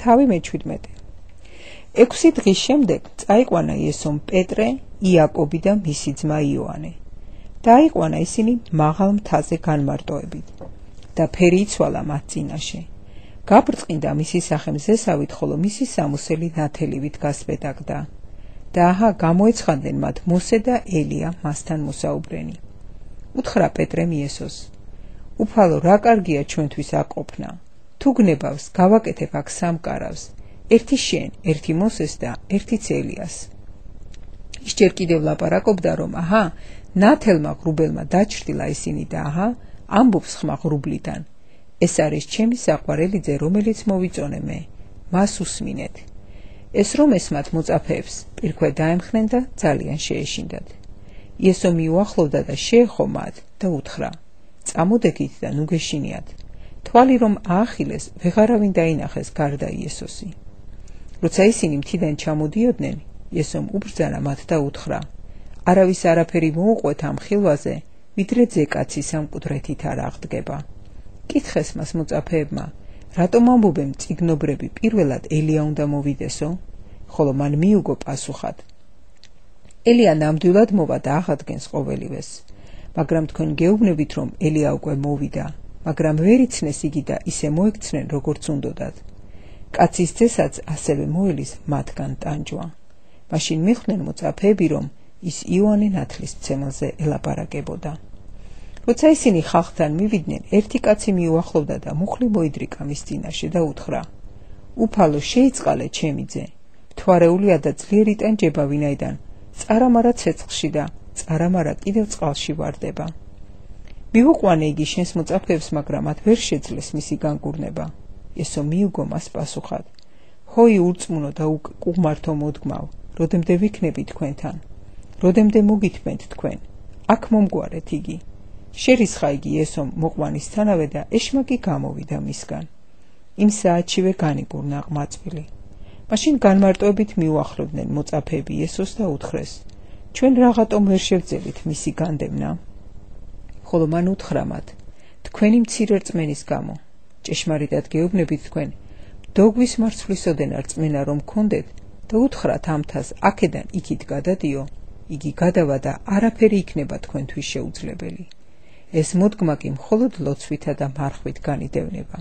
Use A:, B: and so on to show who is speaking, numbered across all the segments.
A: თავი მე-17. 6 დღის შემდეგ წაიყვანა იესომ პეტრე, იაკობი და მისი ძმა იოანე. დაიყვანა ისინი მაღალ მთაზე განმარტოებით და ფერი იცვალა მათ წინაშე. გაბრწყინდა მისი სახე მზესავით, ხოლო მისი სამოსელი ნათელივით გასპეტაკდა. და აჰა, გამოეცხადნენ მათ მოსე და ელია მასთან მოსაუბრენი. უთხრა პეტრემ იესოს: უფალო, რა კარგია ჩვენთვის აყოფნა. თუ გნებავს, გავაკეთებ აქ სამკარავს, ერთი შენ, ერთი მოსეს და ერთიც ელიას. ის ჯერ კიდევ ლაპარაკობდა, რომ აჰა, ნათელმა ღრუბელმა დაჩრდილა ისინი და აჰა, ამბობს ხმა ღრუბლიდან. ეს არის ჩემი საყვარელიძე, რომელიც მოვიწონე მე, მას უსმინეთ. ეს რომ ესმათ მოწაფეებს პირქვე დაემხნენ და ძალიან შეეშინდათ. იესო მიუახლოვდა და შეეხო მათ და უთხრა: წამოდეკით და ნუ გეშინიათ. თვალი რომ აახილეს, ვეღარავინ დაინახეს გარდა იესოსი. როცა ისინი მთიდან ჩამოდიოდნენ, იესომ უბრძანა მათ და უთხრა: არავის არაფერი მოუყვეთ ამ ხილვაზე, ვიდრე ძეკაცი სამკვდრეთით არ აღდგება. კითხეს მას მოწაფეებმა: რატომ ამბობენ წიგნობრები პირველად ელია უნდა მოვიდესო? ხოლო მან მიუგო პასუხად: ელია ნამდვილად მოვა და აღადგენს ყოველივეს. მაგრამ თქვენ გეუბნებით, რომ ელია უკვე მოვიდა, მაგრამ ვერ იცნეს იგი და ისე მოექცნენ, როგორც უნდოდათ. კაცის ძესაც ასევე მოელის მათგან ტანჯვა. მაშინ მიხვდნენ მოწაფეები, რომ ის იოანე ნათლისმცემელზე ელაპარაკებოდა. როცა ისინი ხალხთან მივიდნენ, ერთი კაცი მიუახლოვდა და მუხლი მოიდრიკა მის წინაშე და უთხრა: უფალო, შეიწყალე ჩემი ძე, მთვარეულია და ძლიერი ტანჯება, ვინაიდან წარამარა ცეცხლში და წარამარა კიდევ წყალში ვარდება. მივუყვანე იგი შენს მოწაფეებს, მაგრამ მათ ვერ შეძლეს მისი განკურნება. იესო მიუგო მას პასუხად: ჰოი ურწმუნო და უღმართო მოდგმავ, როდემდე ვიქნები თქვენთან? როდემდე მოგითმენთ თქვენ? აქ მომგვარეთ იგი. შერისხა იგი იესომ მოყვანისთანავე და ეშმაკი გამოვიდა მისგან. იმ საათშივე განიკურნა ყმაწვილი. მაშინ განმარტოებით მიუახლოვდნენ მოწაფეები იესოს და უთხრეს: ჩვენ რაღაცომ ვერ შევძელით მისი განდევნა? ხოლო მან უთხრა მათ: თქვენი მცირე რწმენის გამო. ჭეშმარიტად გეუბნებით თქვენ, დოგვის მარცვლისოდენა რწმენა რომ გქონდეთ და უთხრათ ამ მთას აქედან იქით გადადიო, იგი გადავა და არაფერი იქნება თქვენთვის შეუძლებელი. ეს მოდგმა კი მხოლოდ ლოცვითა და მარხვით განიდევნება.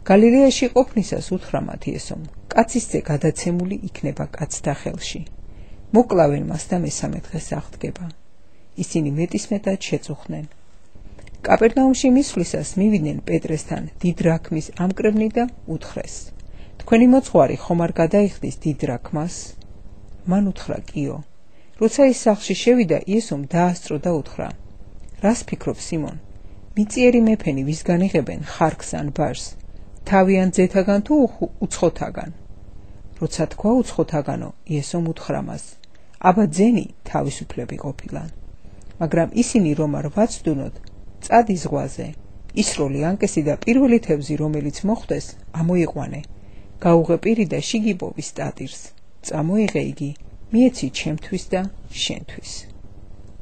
A: გალილეაში ყოფნისას უთხრა მათ იესომ: კაცის ძე გადაცემული იქნება კაცთა ხელში. მოკლავენ მას და მესამე დღეს აღდგება. ისინი მეტისმეტად შეწუხდნენ. კაპერნაუმში მისვლისას მივიდნენ პეტრესთან დიდ დრაქმის ამკრევნი და უთხრეს: თქვენი მოძღვარი ხომ არ გადაიხდის დიდ დრაქმას? მან უთხრა: კიო. როცა ის სახლში შევიდა, იესომ დაასწრო და უთხრა: რას ფიქრობ, სიმონ? მიწიერი მეფენი ვისგან იღებენ ხარკს ან ბარს, თავიან ძეთაგან თუ უცხოთაგან? როცა თქვა უცხოთაგანო, იესომ უთხრა მას: აბა ძენი თავისუფლები ყოფილან. მაგრამ ისინი რომ არ ვაცდუნოთ, წადი ზღვაზე, ისროლი ანკესი და პირველი თევზი, რომელიც მოხვდეს, ამოიყვანე, გაუღე პირი და შიგ იპოვის ტატირს. წამოიღე იგი, მიეცი ჩემთვის და შენთვის.